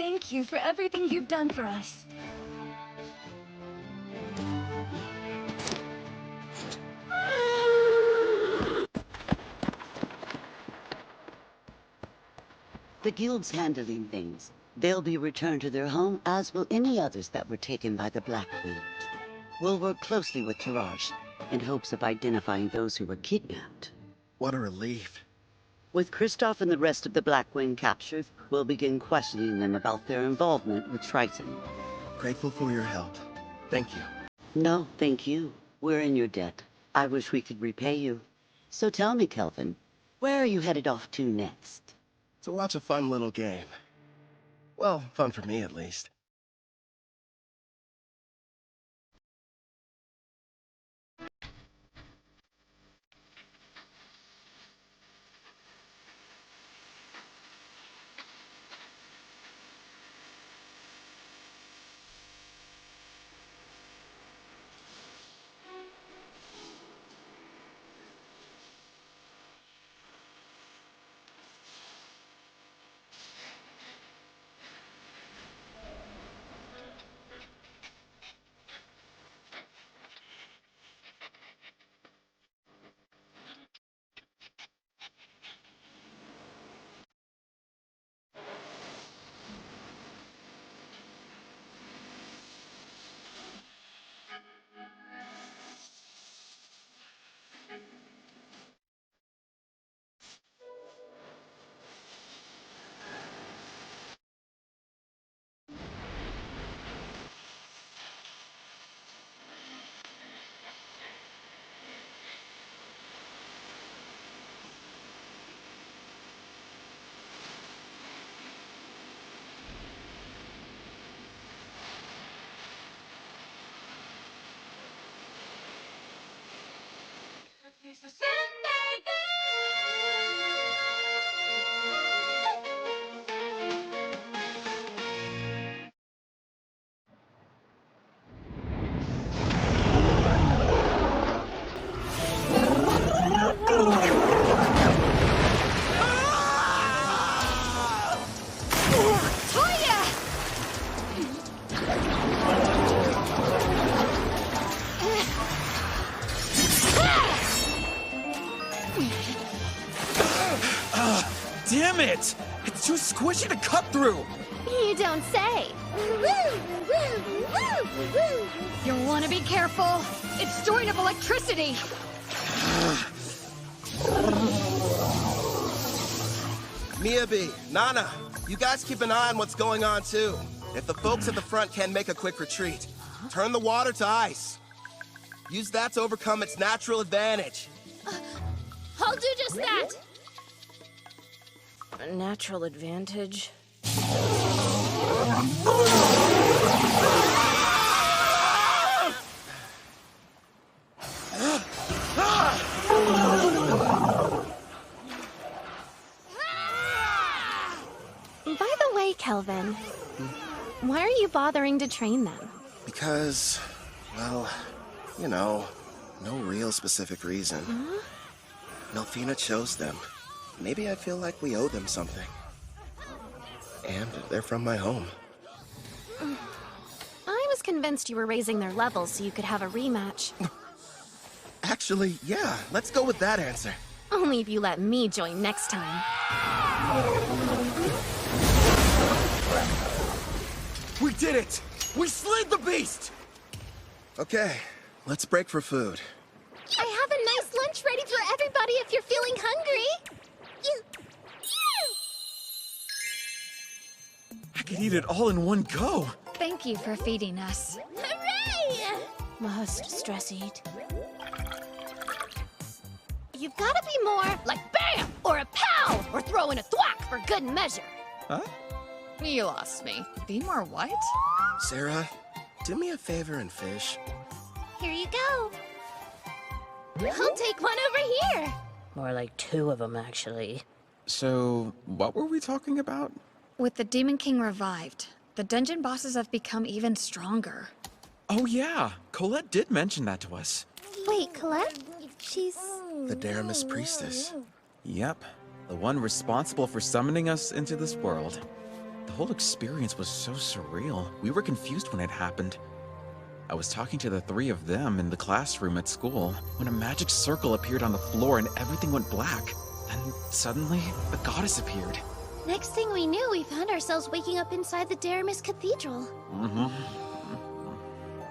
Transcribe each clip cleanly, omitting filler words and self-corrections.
thank you for everything you've done for us. The guild's handling things. They'll be returned to their home, as will any others that were taken by the Black Wing. We'll work closely with Taraj, in hopes of identifying those who were kidnapped. What a relief. With Kristoff and the rest of the Black Wing captured, we'll begin questioning them about their involvement with Triton. Grateful for your help. Thank you. No, thank you. We're in your debt. I wish we could repay you. So tell me, Kelvin, where are you headed off to next? To watch a fun little game. Well, fun for me at least. Damn it! It's too squishy to cut through! You don't say. You'll want to be careful. It's storing up electricity. Miyabi, Nana, you guys keep an eye on what's going on too. If the folks at the front can't make a quick retreat, turn the water to ice. Use that to overcome its natural advantage. I'll do just that. A natural advantage? By the way, Kelvin, why are you bothering to train them? Because, well, you know, no real specific reason. Melfina chose them. Maybe I feel like we owe them something. And they're from my home. I was convinced you were raising their levels so you could have a rematch. Actually, yeah, let's go with that answer. Only if you let me join next time. We did it! We slayed the beast! Okay, let's break for food. I have a nice lunch ready for everybody if you're feeling hungry. I could eat it all in one go! Thank you for feeding us. Hooray! Must stress eat. You've got to be more like BAM! Or a POW! Or throw in a thwack for good measure. Huh? You lost me. Be more what? Sarah, do me a favor and fish. Here you go. I'll take one over here. More like 2 of them, actually. So, what were we talking about? With the Demon King revived, the dungeon bosses have become even stronger. Oh yeah, Colette did mention that to us. Wait, Colette? She's... The Daramis priestess. Yep, the one responsible for summoning us into this world. The whole experience was so surreal. We were confused when it happened. I was talking to the three of them in the classroom at school when a magic circle appeared on the floor and everything went black. And suddenly, the goddess appeared. Next thing we knew, we found ourselves waking up inside the Daramis Cathedral.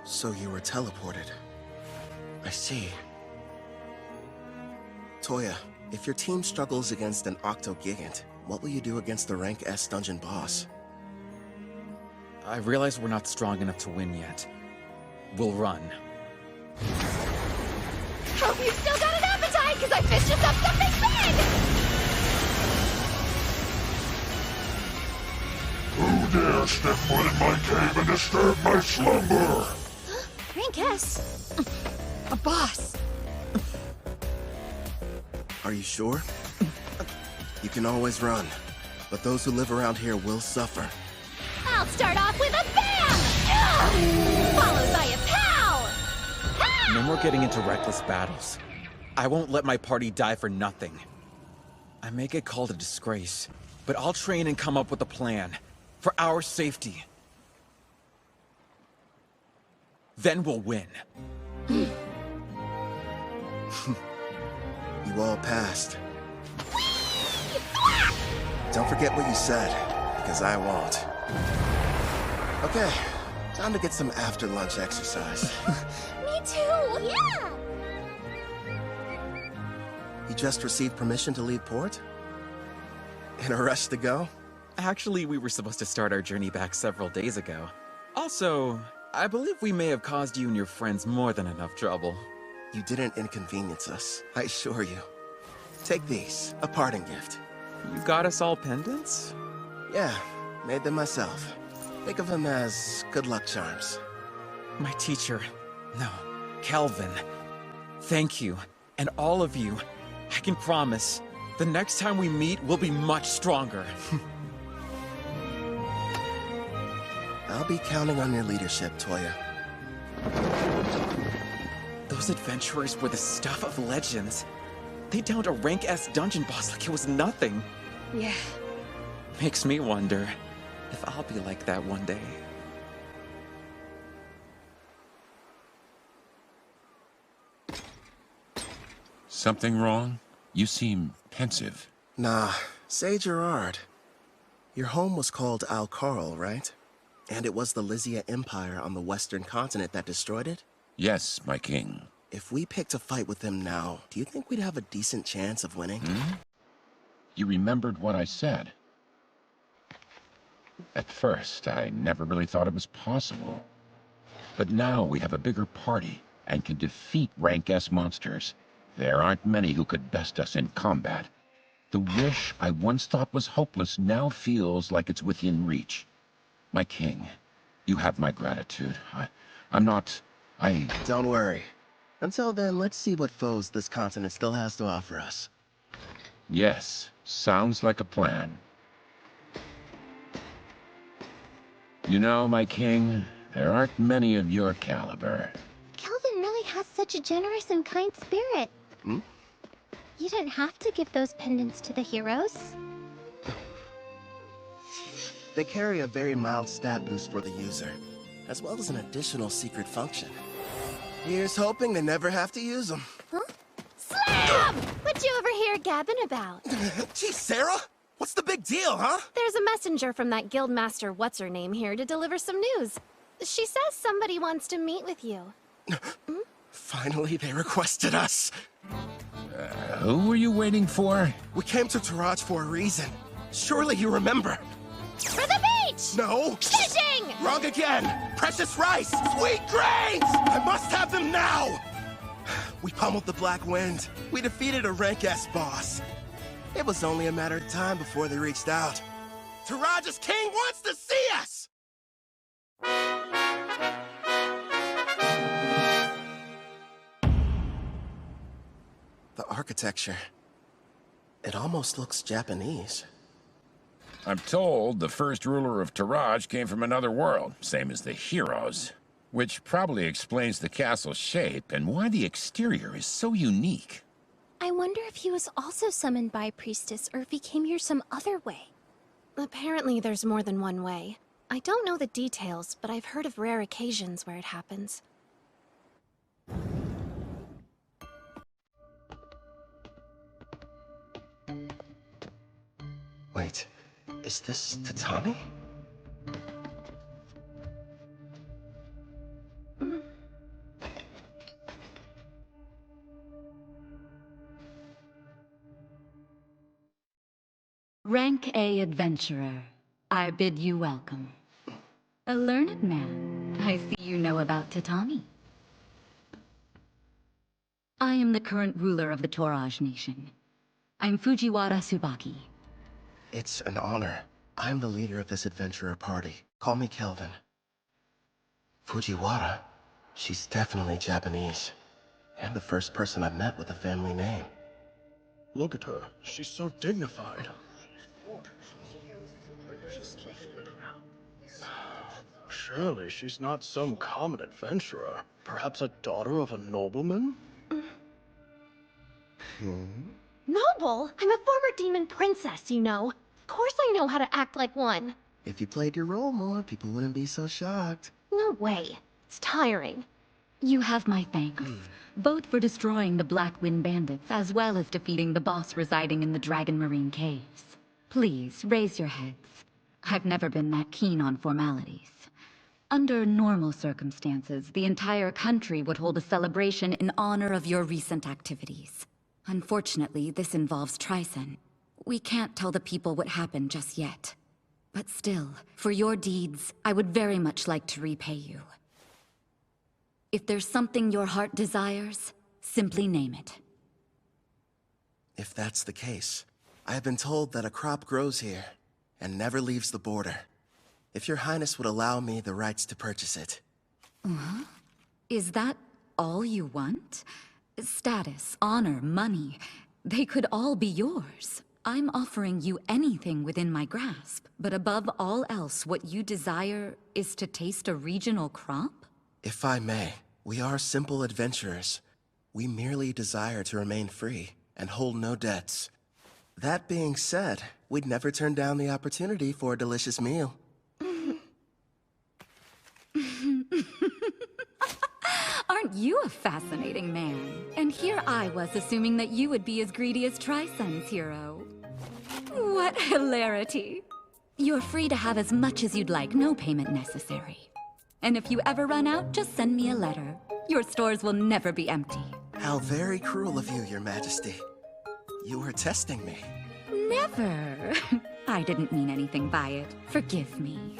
So you were teleported. I see. Toya, if your team struggles against an Octogigant, what will you do against the Rank S dungeon boss? I realize we're not strong enough to win yet. We'll run. Hope you still got an appetite, because I fished us up something big! Who dare step foot in my cave and disturb my slumber? Rank S. A boss! Are you sure? You can always run, but those who live around here will suffer. I'll start off with a bam! Ugh! Followed by a pow! Pow! No more getting into reckless battles. I won't let my party die for nothing. I may get called a disgrace, but I'll train and come up with a plan. For our safety. Then we'll win. You all passed. Don't forget what you said, because I won't. Okay, time to get some after-lunch exercise. Me too! Yeah! You just received permission to leave port? In a rush to go? Actually, we were supposed to start our journey back several days ago. Also, I believe we may have caused you and your friends more than enough trouble. You didn't inconvenience us, I assure you. Take these, a parting gift. You got us all pendants? Yeah, made them myself. Think of them as good luck charms. My teacher, no, Calvin. Thank you, and all of you. I can promise, the next time we meet, we'll be much stronger. I'll be counting on your leadership, Toya. Those adventurers were the stuff of legends. They downed a Rank S dungeon boss like it was nothing. Yeah. Makes me wonder if I'll be like that one day. Something wrong? You seem pensive. Nah, say Gerard. Your home was called Al-Karl, right? And it was the Lysia Empire on the western continent that destroyed it? Yes, my king. If we picked a fight with them now, do you think we'd have a decent chance of winning? You remembered what I said. At first, I never really thought it was possible. But now we have a bigger party and can defeat Rank S monsters. There aren't many who could best us in combat. The wish I once thought was hopeless now feels like it's within reach. My king, you have my gratitude. Don't worry. Until then, let's see what foes this continent still has to offer us. Yes, sounds like a plan. You know, my king, there aren't many of your caliber. Calvin really has such a generous and kind spirit. Hmm? You didn't have to give those pendants to the heroes. They carry a very mild stat boost for the user, as well as an additional secret function. Here's hoping they never have to use them. Huh? Slam! What you over here gabbing about? Gee, Sarah! What's the big deal, huh? There's a messenger from that guildmaster what's-her-name here to deliver some news. She says somebody wants to meet with you. Finally, they requested us. Who were you waiting for? We came to Taraj for a reason. Surely you remember. For the beach! No! Fishing! Wrong again! Precious rice! Sweet grains! I must have them now! We pummeled the Black Wind. We defeated a Rank S boss. It was only a matter of time before they reached out. Taraj's king wants to see us! The architecture. It almost looks Japanese. I'm told the first ruler of Taraj came from another world, same as the heroes. Which probably explains the castle's shape and why the exterior is so unique. I wonder if he was also summoned by a priestess or if he came here some other way. Apparently there's more than one way. I don't know the details, but I've heard of rare occasions where it happens. Wait, is this Tatami? Rank A adventurer, I bid you welcome. A learned man, I see you know about Tatami. I am the current ruler of the Toraj Nation. I'm Fujiwara Tsubaki. It's an honor. I'm the leader of this adventurer party. Call me Kelvin. Fujiwara? She's definitely Japanese. And the first person I've met with a family name. Look at her. She's so dignified. Surely she's not some common adventurer. Perhaps a daughter of a nobleman? Noble? I'm a former demon princess, you know. Of course I know how to act like one. If you played your role more, people wouldn't be so shocked. No way. It's tiring. You have my thanks, both for destroying the Black Wind Bandits, as well as defeating the boss residing in the Dragon Marine Caves. Please, raise your heads. I've never been that keen on formalities. Under normal circumstances, the entire country would hold a celebration in honor of your recent activities. Unfortunately, this involves Tricen. We can't tell the people what happened just yet. But still, for your deeds, I would very much like to repay you. If there's something your heart desires, simply name it. If that's the case, I have been told that a crop grows here and never leaves the border. If your highness would allow me the rights to purchase it. Is that all you want? Status, honor, money, they could all be yours. I'm offering you anything within my grasp, but above all else, what you desire is to taste a regional crop? If I may, we are simple adventurers. We merely desire to remain free and hold no debts. That being said, we'd never turn down the opportunity for a delicious meal. Aren't you a fascinating man? And here I was assuming that you would be as greedy as Tricen's hero. What hilarity. You're free to have as much as you'd like, no payment necessary. And if you ever run out, just send me a letter. Your stores will never be empty. How very cruel of you, Your Majesty. You were testing me. Never. I didn't mean anything by it. Forgive me.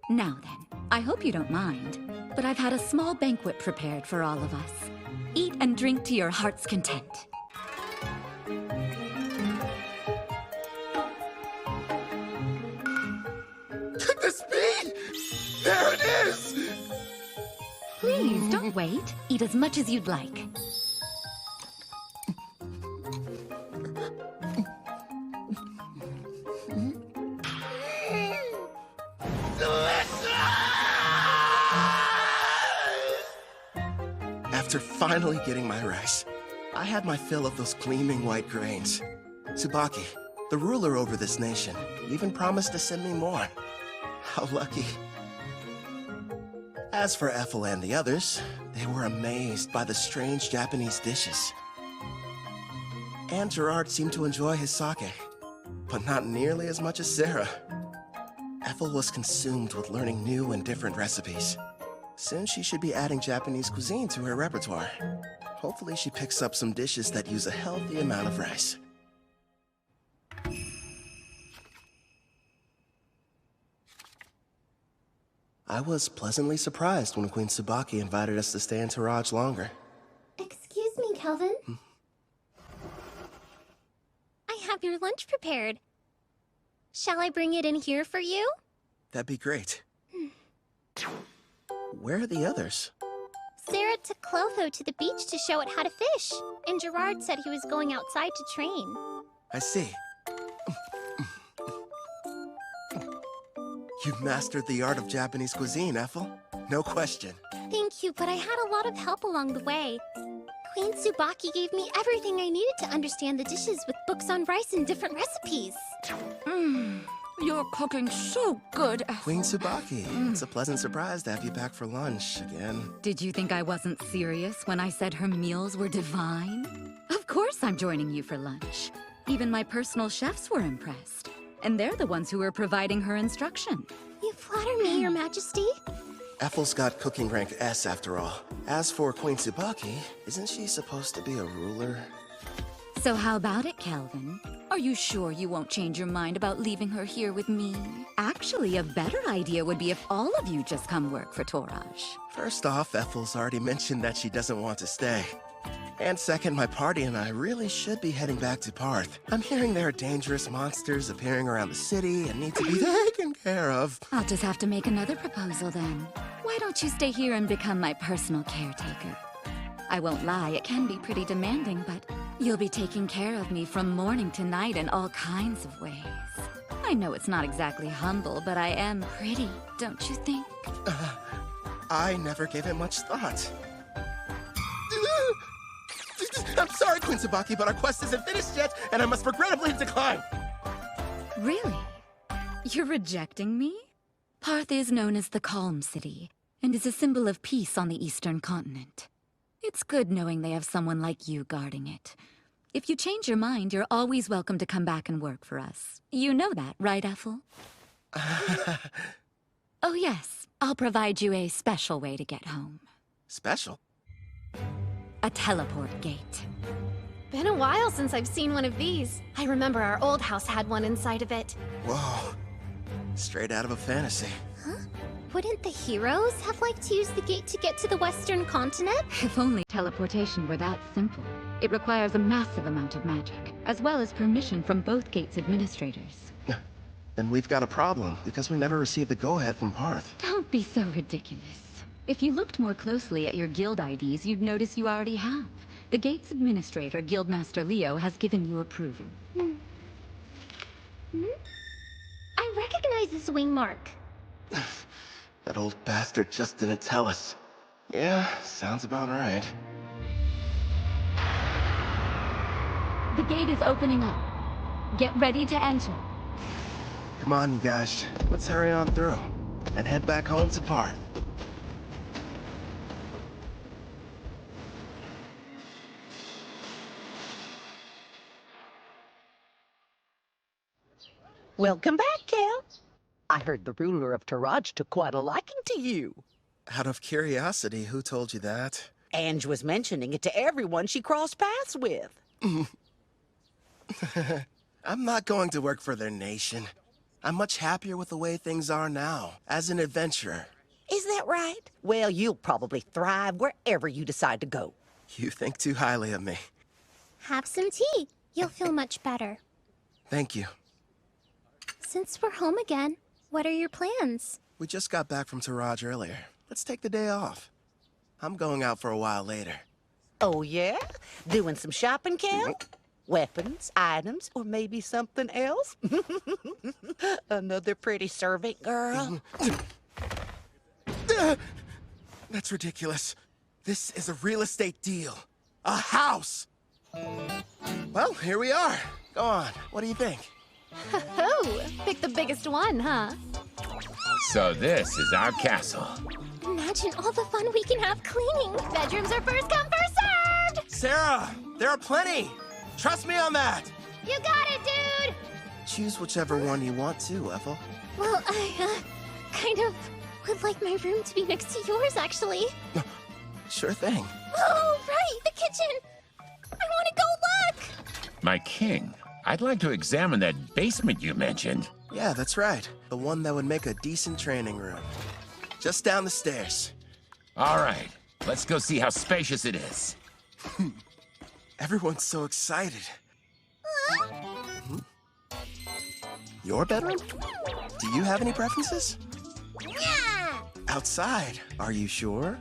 Now then, I hope you don't mind, but I've had a small banquet prepared for all of us. Eat and drink to your heart's content. The speed! There it is! Please, don't wait. Eat as much as you'd like. After finally getting my rice, I had my fill of those gleaming white grains. Tsubaki, the ruler over this nation, even promised to send me more. How lucky. As for Ethel and the others, they were amazed by the strange Japanese dishes. And Gerard seemed to enjoy his sake, but not nearly as much as Sarah. Ethel was consumed with learning new and different recipes. Soon she should be adding Japanese cuisine to her repertoire. Hopefully she picks up some dishes that use a healthy amount of rice. I was pleasantly surprised when Queen Tsubaki invited us to stay in Taraj longer. Excuse me, Kelvin. I have your lunch prepared. Shall I bring it in here for you? That'd be great. Where are the others? Sarah took Clotho to the beach to show it how to fish, and Gerard said he was going outside to train. I see. You've mastered the art of Japanese cuisine, Ethel. No question. Thank you, but I had a lot of help along the way. Queen Tsubaki gave me everything I needed to understand the dishes with books on rice and different recipes. You're cooking so good, Ethel. Queen Tsubaki, it's a pleasant surprise to have you back for lunch again. Did you think I wasn't serious when I said her meals were divine? Of course I'm joining you for lunch. Even my personal chefs were impressed. And they're the ones who are providing her instruction. You flatter me, Your Majesty. Ethel's got cooking rank S after all. As for Queen Tsubaki, isn't she supposed to be a ruler? So how about it, Calvin? Are you sure you won't change your mind about leaving her here with me? Actually, a better idea would be if all of you just come work for Toraj. First off, Ethel's already mentioned that she doesn't want to stay. And second, my party and I really should be heading back to Parth. I'm hearing there are dangerous monsters appearing around the city and need to be taken care of. I'll just have to make another proposal then. Why don't you stay here and become my personal caretaker? I won't lie, it can be pretty demanding, but you'll be taking care of me from morning to night in all kinds of ways. I know it's not exactly humble, but I am pretty, don't you think? I never gave it much thought. I'm sorry, Queen Tsubaki, but our quest isn't finished yet, and I must regrettably decline. Really? You're rejecting me? Parth is known as the Calm City, and is a symbol of peace on the Eastern continent. It's good knowing they have someone like you guarding it. If you change your mind, you're always welcome to come back and work for us. You know that, right, Ethel? Oh yes, I'll provide you a special way to get home. Special? A teleport gate. Been a while since I've seen one of these. I remember our old house had one inside of it. Whoa. Straight out of a fantasy. Huh? Wouldn't the heroes have liked to use the gate to get to the Western continent? If only teleportation were that simple. It requires a massive amount of magic, as well as permission from both gate's administrators. Then we've got a problem, because we never received the go-ahead from Parth. Don't be so ridiculous. If you looked more closely at your guild IDs, you'd notice you already have. The gate's administrator, Guildmaster Leo, has given you approval. I recognize this wing mark. That old bastard just didn't tell us. Yeah, sounds about right. The gate is opening up. Get ready to enter. Come on, you guys. Let's hurry on through. And head back home to Parth. Welcome back, Cal. I heard the ruler of Toraj took quite a liking to you. Out of curiosity, who told you that? Ange was mentioning it to everyone she crossed paths with. I'm not going to work for their nation. I'm much happier with the way things are now, as an adventurer. Is that right? Well, you'll probably thrive wherever you decide to go. You think too highly of me. Have some tea. You'll feel much better. Thank you. Since we're home again, what are your plans? We just got back from Taraj earlier. Let's take the day off. I'm going out for a while later. Oh, yeah? Doing some shopping, Cal? Weapons, items, or maybe something else? Another pretty servant girl? That's ridiculous. This is a real estate deal. A house! Well, here we are. Go on. What do you think? Oh, pick the biggest one, huh? So this is our castle. Imagine all the fun we can have cleaning. Bedrooms are first come, first served! Sarah, there are plenty. Trust me on that. You got it, dude! Choose whichever one you want to, Ethel. Well, I, kind of would like my room to be next to yours, actually. Sure thing. Oh, right, the kitchen! I want to go look! My king, I'd like to examine that basement you mentioned. Yeah, that's right. The one that would make a decent training room. Just down the stairs. All right, let's go see how spacious it is. Everyone's so excited. Your bedroom? Do you have any preferences? Yeah! Outside, are you sure?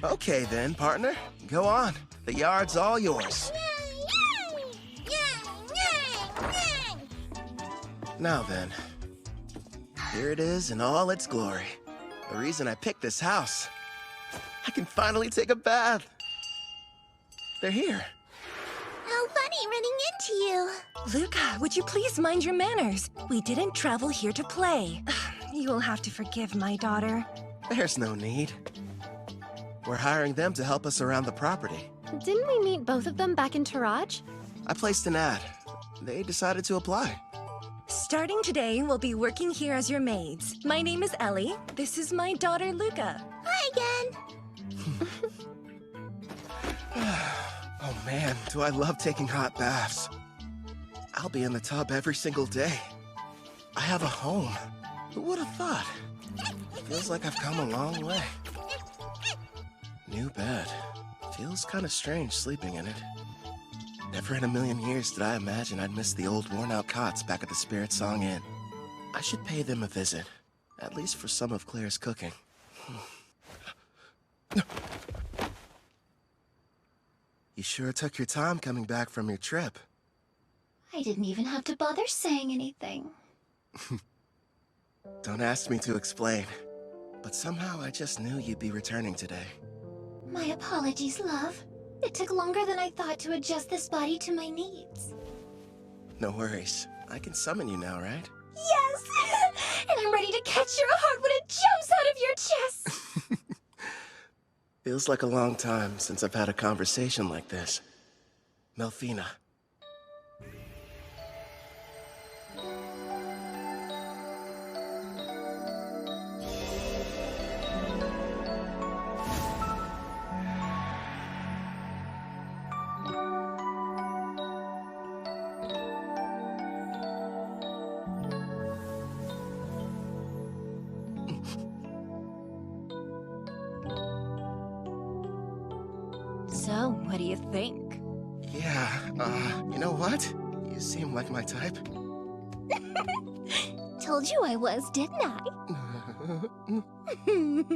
Okay then, partner. Go on. The yard's all yours. Now then, here it is in all its glory. The reason I picked this house. I can finally take a bath. They're here. How to you. Luca, would you please mind your manners? We didn't travel here to play. You will have to forgive my daughter. There's no need. We're hiring them to help us around the property. Didn't we meet both of them back in Taraj? I placed an ad. They decided to apply. Starting today, we'll be working here as your maids. My name is Ellie. This is my daughter, Luca. Hi again. Oh man, do I love taking hot baths. I'll be in the tub every single day. I have a home. Who would have thought? Feels like I've come a long way. New bed. Feels kind of strange sleeping in it. Never in a million years did I imagine I'd miss the old worn-out cots back at the Spirit Song Inn. I should pay them a visit, at least for some of Claire's cooking. You sure took your time coming back from your trip. I didn't even have to bother saying anything. Don't ask me to explain, but somehow I just knew you'd be returning today. My apologies, love. It took longer than I thought to adjust this body to my needs. No worries. I can summon you now, right? Yes! And I'm ready to catch your heart when it jumps out of your chest! Feels like a long time since I've had a conversation like this. Melfina. So, what do you think? Yeah, you know what? You seem like my type. Told you I was, didn't I?